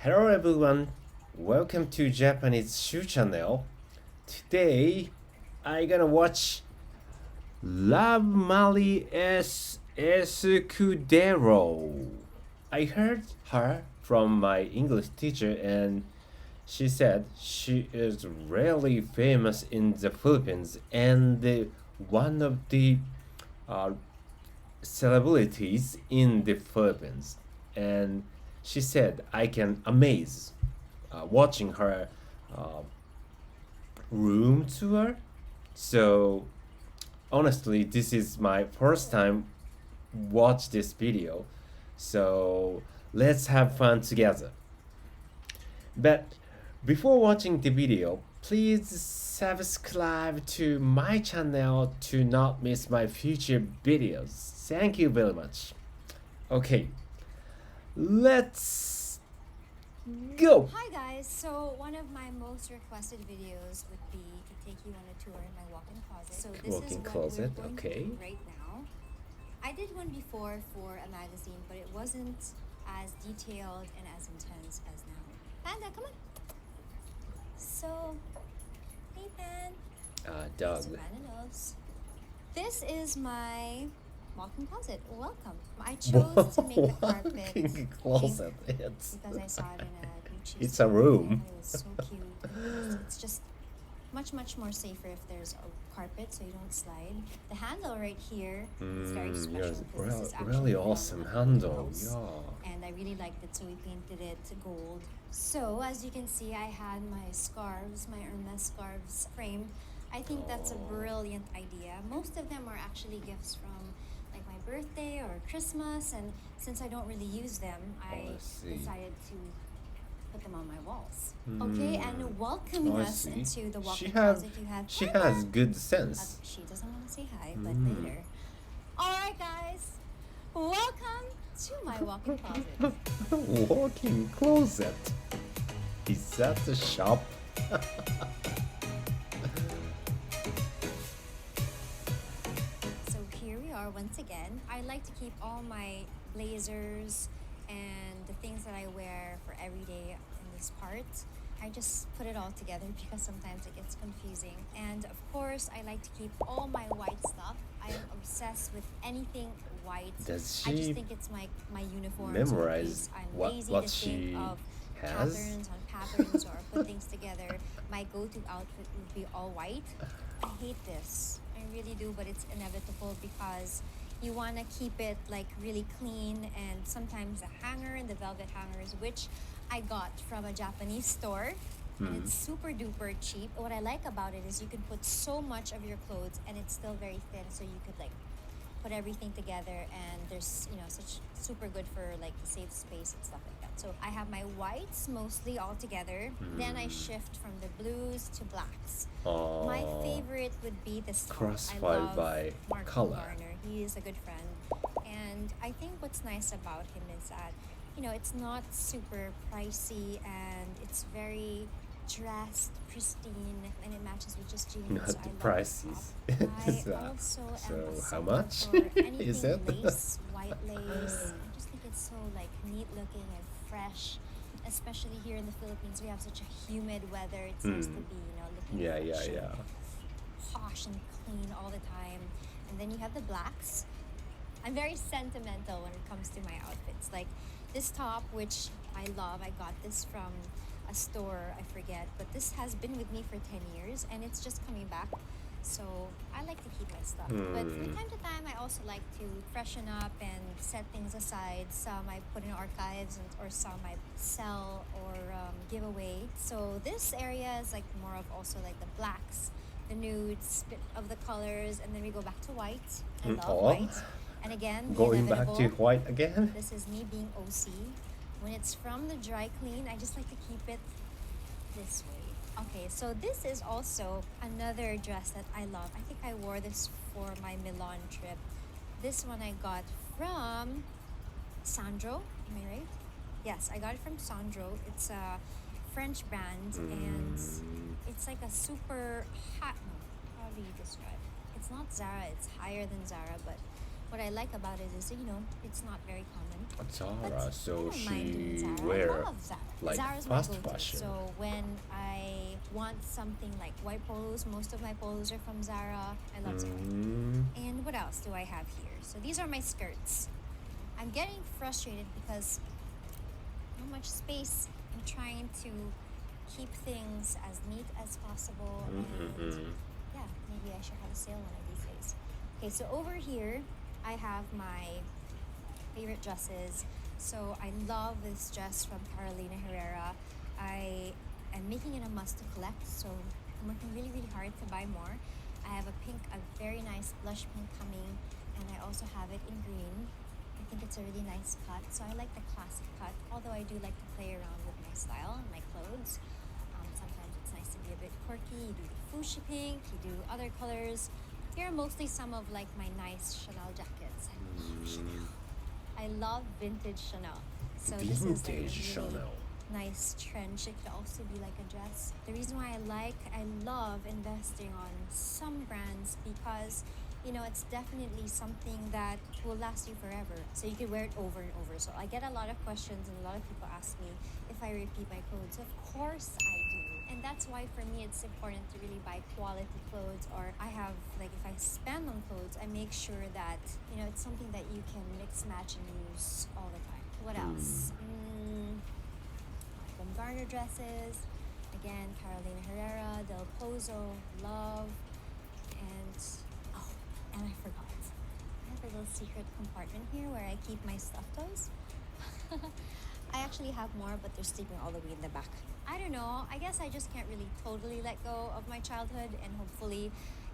Hello everyone, welcome to Japanese Shoe Channel. Today I gonna watch Love Mali Escudero. I heard her from my English teacher and she said she is really famous in the Philippines and one of the uh, celebrities in the Philippines. And she said I can amaze watching her uh, room tour. So honestly, this is my first time watch this video. So let's have fun together. But before watching the video, please subscribe to my channel to not miss my future videos. Thank you very much. Okay, let's go. Hi guys, so one of my most requested videos would be to take you on a tour in my walk-in closet. So this Walk-in is what closet, we're going okay. to do right now. I did one before for a magazine, but it wasn't as detailed and as intense as now. Panda, come on. So, hey Pan. Dog. So Panda knows. This is my walk-in closet. Welcome. I chose to make the carpet Walk-in closet. pink It's because I saw it in a Gucci It's store a room. and I thought it was so cute. It's just much more safer if there's a carpet so you don't slide. The handle right here is very special because this is actually really from awesome a handle. house. Yeah. And I really liked it, so we painted it gold. So as you can see, I had my scarves, my Hermes scarves framed. I think that's a brilliant idea. Most of them are actually gifts from like my birthday or Christmas, and since I don't really use them, I see. decided to put them on my walls. Okay, and welcoming I us see. into the She walk-in has closet, you have she Panda. has good sense. She doesn't want to say hi, but later. All right, guys, welcome to my walk-in closet. Walk-in closet. Is that the shop? So here we are once again. I like to keep all my blazers and the things that I wear for every day in this part. I just put it all together because sometimes it gets confusing. And of course, I like to keep all my white stuff. I am obsessed with anything white. Does I just she think it's my uniform. memorize I'm what lazy what to she think of has? patterns on patterns or put things together. My go-to outfit would be all white. I hate this. I really do, but it's inevitable because you want to keep it like really clean, and sometimes the hanger and the velvet hangers, which I got from a Japanese store, and it's super duper cheap. What I like about it is you can put so much of your clothes and it's still very thin, so you could like put everything together, and there's such super good for like save space and stuff like that. So I have my whites mostly all together, then I shift from the blues to blacks. My favorite would be this top. Crossfied I love by Mark color. Garner. He is a good friend, and I think what's nice about him is that it's not super pricey and it's very dressed, pristine, and it matches with just jeans. Not So the I love prices. this top. I So- also so am a how sucker much for anything is it? lace, white lace. I just think it's so like neat looking and fresh. Especially here in the Philippines, we have such a humid weather. It's nice to be, looking fresh and posh and clean all the time. And then you have the blacks. I'm very sentimental when it comes to my outfits. Like this top, which I love, I got this from a store, I forget, but this has been with me for 10 years and it's just coming back. So I like to keep my stuff. But from time to time, I also like to freshen up and set things aside. Some I put in archives or some I sell or give away. So this area is like more of also like the blacks, the nudes, bit of the colors, and then we go back to white. I love white. And again, the Going back to inevitable. white again? This is me being OC. When it's from the dry clean, I just like to keep it this way. Okay, so this is also another dress that I love. I think I wore this for my Milan trip. This one I got from Sandro. Am I right? Yes, I got it from Sandro. It's a French brand, and it's like a super hot. How do you describe it? It's not Zara. It's higher than Zara, but what I like about it is, it's not very common. But Zara, I so don't mind doing she Zara. wear I love Zara. like Zara's my fast go-to. fashion. So when I want something like white polos, most of my polos are from Zara. I love Zara. And what else do I have here? So these are my skirts. I'm getting frustrated because not much space. I'm trying to keep things as neat as possible. And yeah, maybe I should have a sale one of these days. Okay, so over here I have my favorite dresses. So I love this dress from Carolina Herrera. I am making it a must to collect, so I'm working really, really hard to buy more. I have a very nice blush pink coming, and I also have it in green. I think it's a really nice cut, so I like the classic cut, although I do like to play around with my style and my clothes. Sometimes it's nice to be a bit quirky. You do the fuchsia pink, you do other colors. Here are mostly some of like my nice Chanel jackets. I love Chanel. I love vintage Chanel. So this is like a really Chanel. nice trench. It could also be like a dress. The reason why I love investing on some brands because it's definitely something that will last you forever. So you can wear it over and over. So I get a lot of questions and a lot of people ask me if I repeat my clothes. Of course I do. And that's why for me it's important to really buy quality clothes, or I have like if I spend on clothes, I make sure that it's something that you can mix, match, and use all the time. What else? Garter dresses, again Carolina Herrera, Del Pozo, love, and I forgot. I have a little secret compartment here where I keep my stuffed toys. I actually have more, but they're sleeping all the way in the back. I don't know. I guess I just can't really totally let go of my childhood, and hopefully,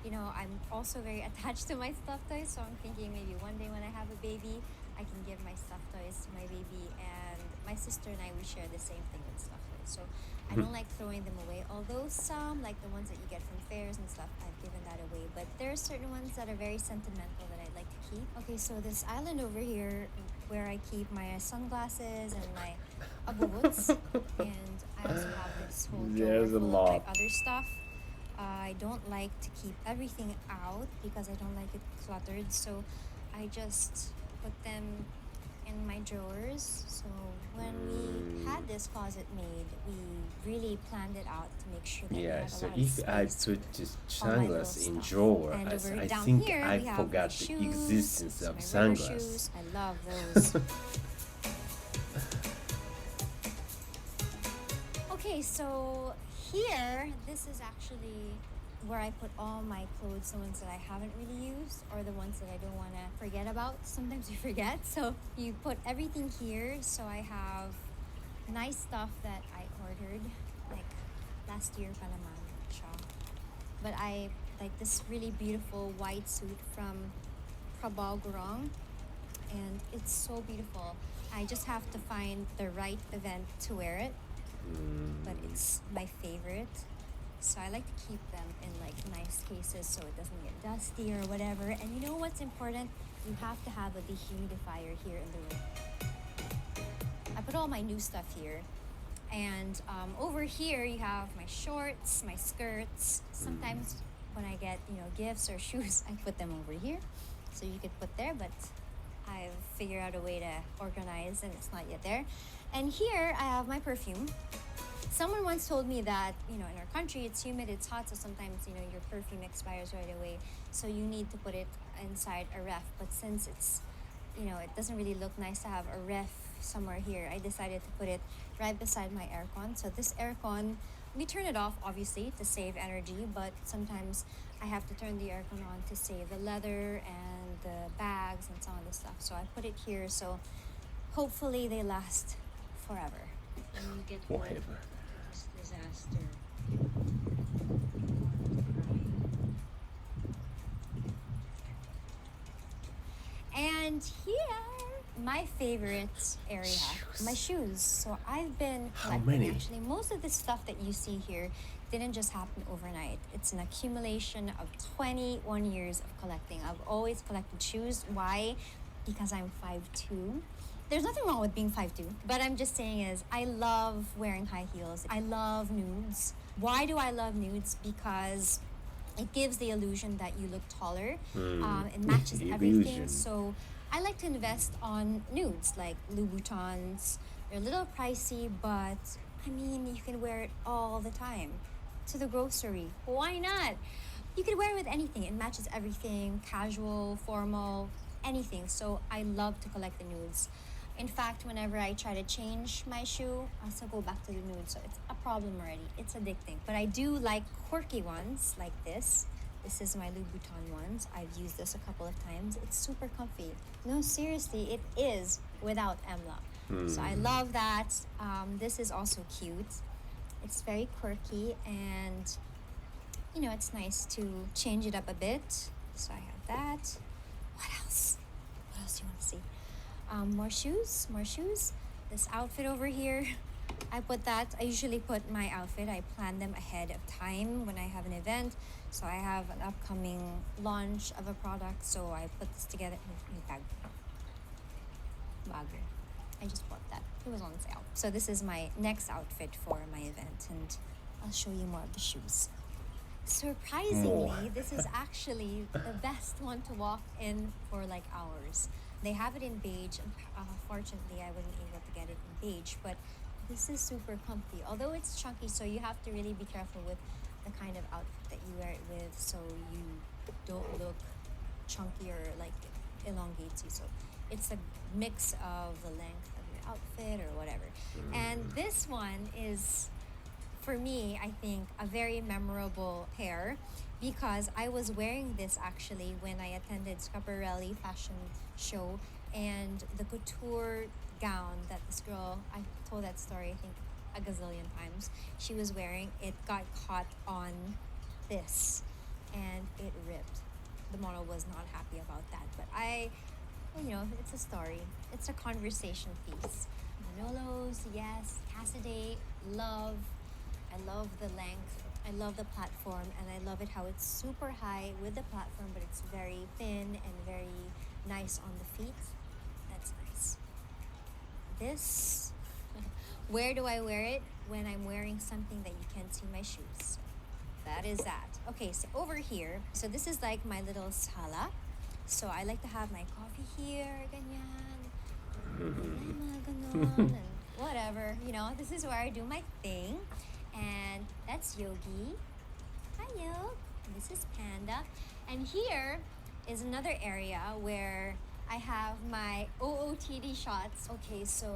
I'm also very attached to my stuffed toys. So I'm thinking maybe one day when I have a baby, I can give my stuffed toys to my baby. And my sister and I, we share the same thing with stuffed toys. So I don't like throwing them away. Although some, like the ones that you get from fairs and stuff, I've given that away. But there are certain ones that are very sentimental that I'd like to keep. Okay, so this island over here where I keep my sunglasses and my abubuts. And I also have this whole drawer There's a full lot. of like other stuff. I don't like to keep everything out because I don't like it cluttered. So I just put them in my drawers. So when we had this closet made, we really planned it out to make sure that we Yeah, had a so lot of if I space put this all my little sunglass in stuff. drawer, And over I down think here I we have forgot my the shoes, existence of my rubber sunglasses. shoes. I love those. Okay, so here, this is actually where I put all my clothes, the ones that I haven't really used or the ones that I don't want to forget about. Sometimes you forget, so you put everything here. So I have nice stuff that I ordered like last year pa naman siya. But I like this really beautiful white suit from Prabal Gurong, and it's so beautiful. I just have to find the right event to wear it, but it's my favorite. So I like to keep them in like nice cases so it doesn't get dusty or whatever. And you know what's important? You have to have a dehumidifier here in the room. I put all my new stuff here. And over here you have my shorts, my skirts. Sometimes when I get, gifts or shoes, I put them over here. So you could put there, but I've figured out a way to organize and it's not yet there. And here I have my perfume. Someone once told me that, in our country, it's humid, it's hot, so sometimes, your perfume expires right away. So you need to put it inside a ref. But since it's, it doesn't really look nice to have a ref somewhere here, I decided to put it right beside my aircon. So this aircon, we turn it off, obviously, to save energy, but sometimes I have to turn the aircon on to save the leather and the bags and some of the stuff. So I put it here, so hopefully they last forever. When you get Whatever. it's disaster. And here, my favorite area, Shoes. my shoes. So I've been How collecting. many? Actually, most of the stuff that you see here didn't just happen overnight. It's an accumulation of 21 years of collecting. I've always collected shoes. Why? Because I'm 5'2". There's nothing wrong with being 5'2", but I'm just saying is I love wearing high heels. I love nudes. Why do I love nudes? Because It gives the illusion that you look taller. Hmm. It matches everything. Illusion. So I like to invest on nudes like Louboutins. They're a little pricey, but I mean, you can wear it all the time. To the grocery. Why not? You can wear it with anything. It matches everything, casual, formal, anything. So I love to collect the nudes. In fact, whenever I try to change my shoe, I still go back to the nude. So it's a problem already. It's addicting. But I do like quirky ones like this. This is my Louboutin ones. I've used this a couple of times. It's super comfy. No, seriously, it is without Emla. So I love that. This is also cute. It's very quirky and it's nice to change it up a bit. So I have that. What else? What else do you want to see? More shoes, more shoes. This outfit over here, I usually put my outfit, I plan them ahead of time when I have an event. So I have an upcoming launch of a product, so I put this together. Bag. I just bought that. It was on sale. So this is my next outfit for my event, and I'll show you more of the shoes. Surprisingly, this is actually the best one to walk in for like hours. They have it in beige, and fortunately, I wasn't able to get it in beige, but this is super comfy. Although it's chunky, so you have to really be careful with the kind of outfit that you wear it with, so you don't look chunky or like elongates you. So it's a mix of the length of your outfit or whatever. And this one is, for me, I think a very memorable pair because I was wearing this actually when I attended Schiaparelli fashion show, and the couture gown that this girl, I told that story I think a gazillion times, she was wearing, it got caught on this and it ripped. The model was not happy about that, but it's a story. It's a conversation piece. Manolos, yes. Cassidy, love. I love the length. I love the platform, and I love it how it's super high with the platform, but it's very thin and very nice on the feet. That's nice. This, where do I wear it? When I'm wearing something that you can't see my shoes. That is that. Okay, so over here, so this is like my little sala. So I like to have my coffee here, ganyan, problema, ganon, and whatever. This is where I do my thing. And that's Yogi. Hi, Yo. This is Panda. And here is another area where I have my OOTD shots. Okay, so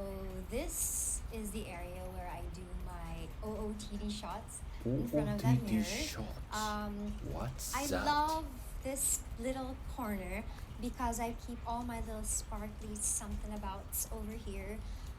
this is the area where I do my OOTD shots in front of that mirror. What's I that? love this little corner because I keep all my little sparkly something abouts over here.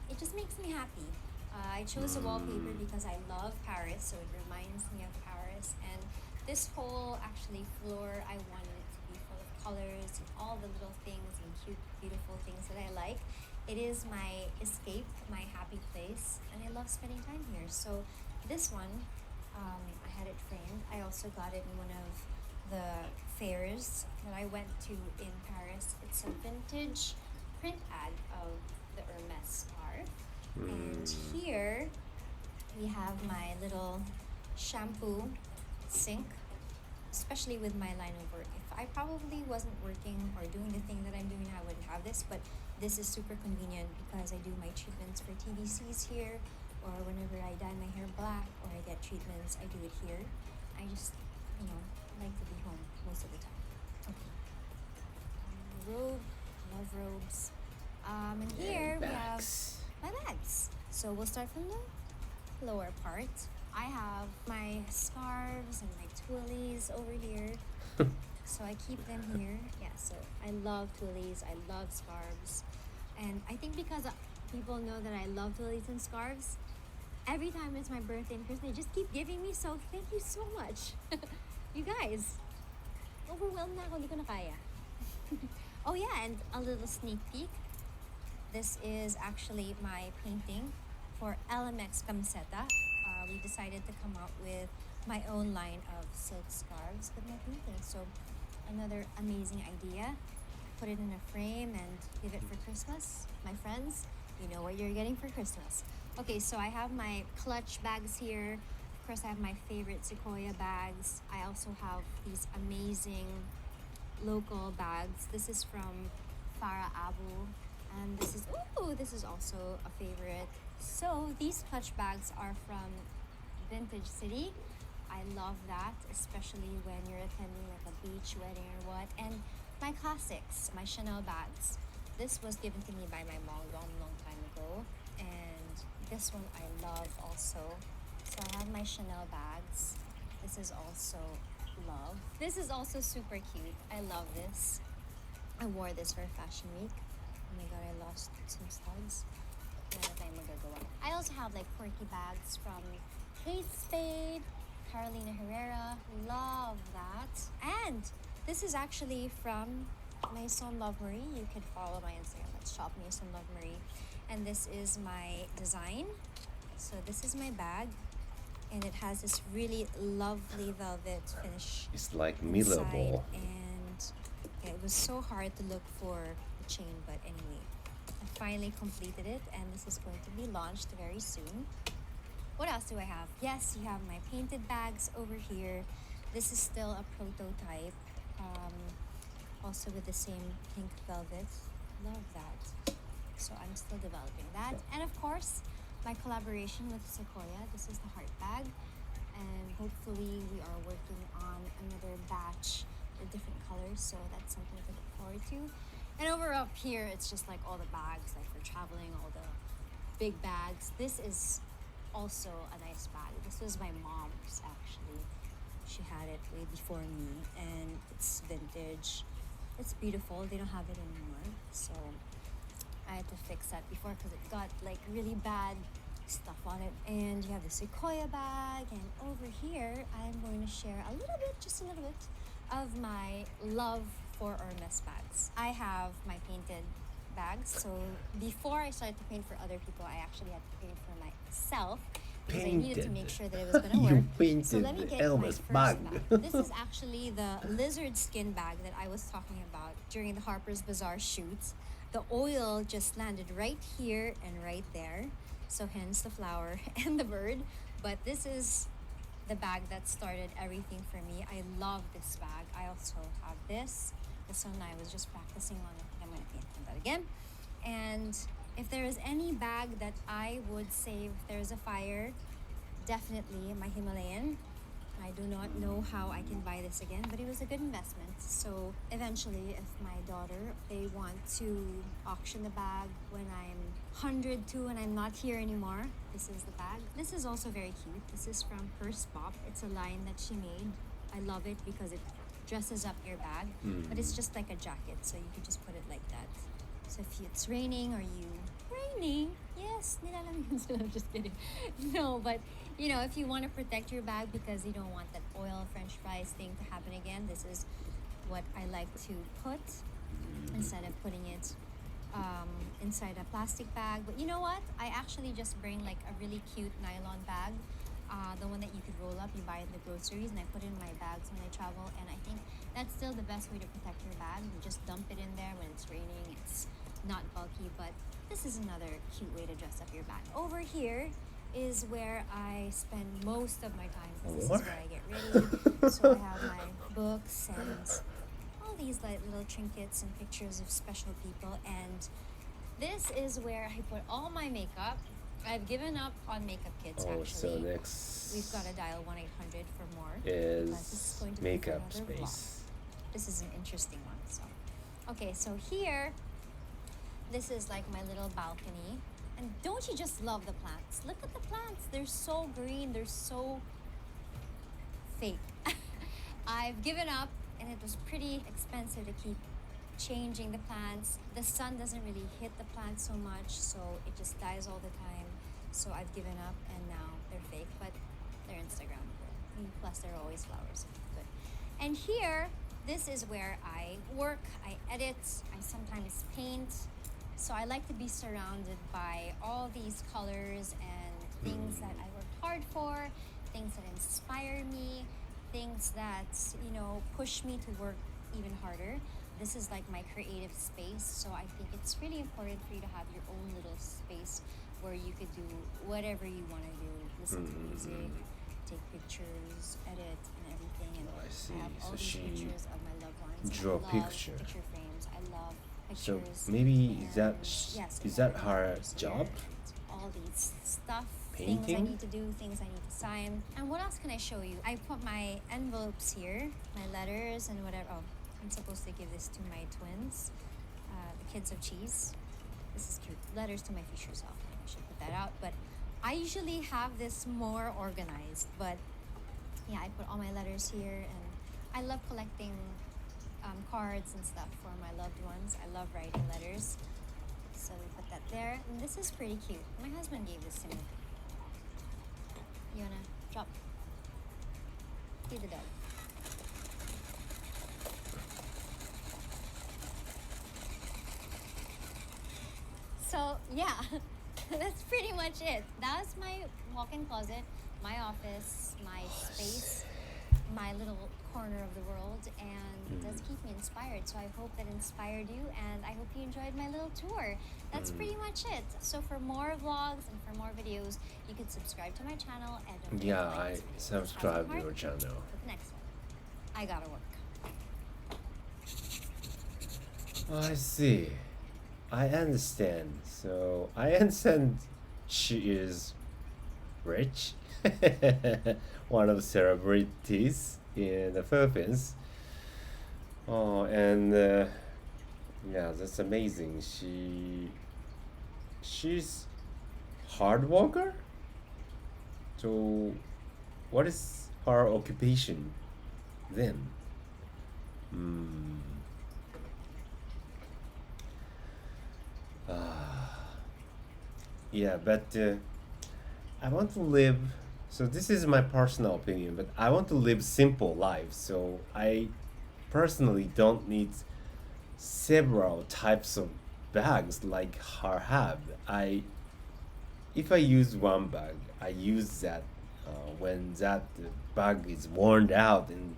It just makes me happy. I chose a wallpaper because I love Paris, so it reminds me of Paris. And this whole actually floor, I wanted it to be full of colors and all the little things and cute, beautiful things that I like. It is my escape, my happy place, and I love spending time here. So this one, I had it framed. I also got it in one of the fairs that I went to in Paris. It's a vintage print ad of the Hermes scarf. And here we have my little shampoo sink, especially with my line of work. If I probably wasn't working or doing the thing that I'm doing, I wouldn't have this, but this is super convenient because I do my treatments for TVCs here, or whenever I dye my hair black or I get treatments, I do it here. I just, like to be home most of the time. Okay. Robe, love robes. And here we have my bags. So we'll start from the lower part. I have my scarves and my tuiles over here. So I keep them here. Yeah, so I love tuiles. I love scarves. And I think because people know that I love tuiles and scarves, every time it's my birthday and Christmas, they just keep giving me. So thank you so much. You guys, overwhelmed na ako. Hindi ko na kaya. Oh yeah, and a little sneak peek. This is actually my painting for LMX Camiseta. We decided to come out with my own line of silk scarves with my painting. So another amazing idea. Put it in a frame and give it for Christmas. My friends, you know what you're getting for Christmas. Okay, so I have my clutch bags here. Of course, I have my favorite Sequoia bags. I also have these amazing local bags. This is from Farah Abu, and this is also a favorite. So these clutch bags are from Vintage City. I love that, especially when you're attending like a beach wedding or what. And my classics, my Chanel bags. This was given to me by my mom long, long time ago, and this one I love also. So I have my Chanel bags. This is also love. This is also super cute. I love this. I wore this for Fashion Week. Oh my god, I lost some studs. Wala tayong magagawa. I also have like quirky bags from Kate Spade, Carolina Herrera. Love that. And this is actually from Maison Love Marie. You can follow my Instagram at Shop Maison Love Marie. And this is my design. So this is my bag. And it has this really lovely velvet finish. It's like inside. Milabo. And yeah, it was so hard to look for the chain, but anyway, I finally completed it, and this is going to be launched very soon. What else do I have? Yes, you have my painted bags over here. This is still a prototype, also with the same pink velvet. Love that. So I'm still developing that. And of course, my collaboration with Sequoia. This is the heart bag, and hopefully we are working on another batch with different colors, so that's something to look forward to. And over up here, it's just like all the bags, like for traveling, all the big bags. This is also a nice bag. This was my mom's actually. She had it way before me, and it's vintage. It's beautiful. They don't have it anymore, so I had to fix that before because it got like really bad stuff on it. And you have the Sequoia bag, and over here I'm going to share a little bit, just a little bit, of my love for Hermes bags. I have my painted bags, so before I started to paint for other people, I actually had to paint for myself because I needed to make sure that it was going to You work. painted So let me get Hermes my bag. first bag. This is actually the lizard skin bag that I was talking about during the Harper's Bazaar shoot. The oil just landed right here and right there, so hence the flower and the bird. But this is the bag that started everything for me. I love this bag. I also have this. This one I was just practicing on. I'm going to paint on that again. And if there is any bag that I would save if there's a fire, definitely my Himalayan. I do not know how I can buy this again, but it was a good investment. So eventually, if my daughter, they want to auction the bag when I'm 102 and I'm not here anymore, this is the bag. This is also very cute. This is from Purse Pop. It's a line that she made. I love it because it dresses up your bag, but it's just like a jacket, so you can just put it like that. So if it's raining or you raining, yes, nilalamig sila. I'm just kidding. No, but you know, if you want to protect your bag because you don't want that oil French fries thing to happen again, this is what I like to put instead of putting it inside a plastic bag. But you know what? I actually just bring like a really cute nylon bag. The one that you could roll up, you buy in the groceries, and I put it in my bags when I travel. And I think that's still the best way to protect your bag. You just dump it in there when it's raining. It's not bulky, but this is another cute way to dress up your bag. Over here is where I spend most of my time because this is where I get ready. So I have my books and all these like little trinkets and pictures of special people. And this is where I put all my makeup. I've given up on makeup kits actually. So next We've got to dial 1-800 for more. is This is going to makeup be another space. vlog. This is an interesting one. So, okay, so here, this is like my little balcony. And don't you just love the plants? Look at the plants. They're so green. They're so fake. I've given up, and it was pretty expensive to keep changing the plants. The sun doesn't really hit the plants so much, so it just dies all the time. So I've given up, and now they're fake, but they're Instagrammable. Plus, they're always flowers. Good. And here, this is where I work, I edit, I sometimes paint. So I like to be surrounded by all these colors and things that I worked hard for, things that inspire me, things that, you know, push me to work even harder. This is like my creative space, so I think it's really important for you to have your own little space where you could do whatever you want to do. Listen to music, take pictures, edit, and everything. And I see. I have all So these she pictures of my loved ones. draw I love picture. picture frames. I love So pictures. maybe and yes, is and that everything her goes job? there. All these stuff, things I Painting? need to do, things I need to sign. And what else can I show you? I put my envelopes here, my letters and whatever. Oh, I'm supposed to give this to my twins, the kids of cheese. This is cute. Letters to my future self. I should put that out. But I usually have this more organized. But yeah, I put all my letters here, and I love collecting cards and stuff for my loved ones. I love writing letters. So we put that there. And this is pretty cute. My husband gave this to me. You wanna drop? Feed the dog. So yeah, that's pretty much it. That's my walk-in closet, my office, my space, my little corner of the world, and it does keep me inspired. So I hope that inspired you, and I hope you enjoyed my little tour. That's pretty much it. So for more vlogs and for more videos, you can subscribe to my channel and don't forget Yeah, to like I this video. subscribe Heart your channel. for the next one. I gotta work. I see. I understand. So I understand she is rich, one of the celebrities in the Philippines. Oh, and yeah, that's amazing. She's hard worker. So, what is her occupation then? Hmm. Yeah, but I want to live. So this is my personal opinion, but I want to live simple life. So I personally don't need several types of bags like her have. If I use one bag, I use that when that bag is worn out and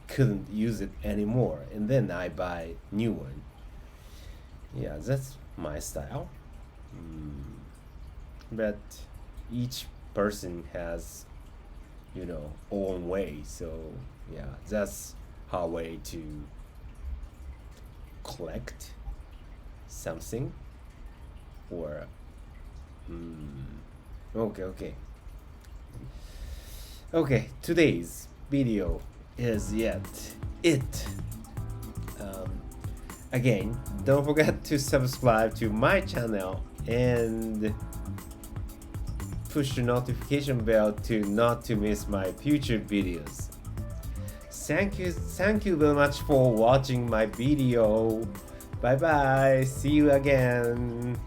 couldn't use it anymore, and then I buy new one. Yeah, that's my style. But each person has, own way. So yeah, that's her way to collect something, or okay. Today's video is yet it. Again, don't forget to subscribe to my channel and push the notification bell not to miss my future videos. Thank you very much for watching my video. Bye bye, see you again.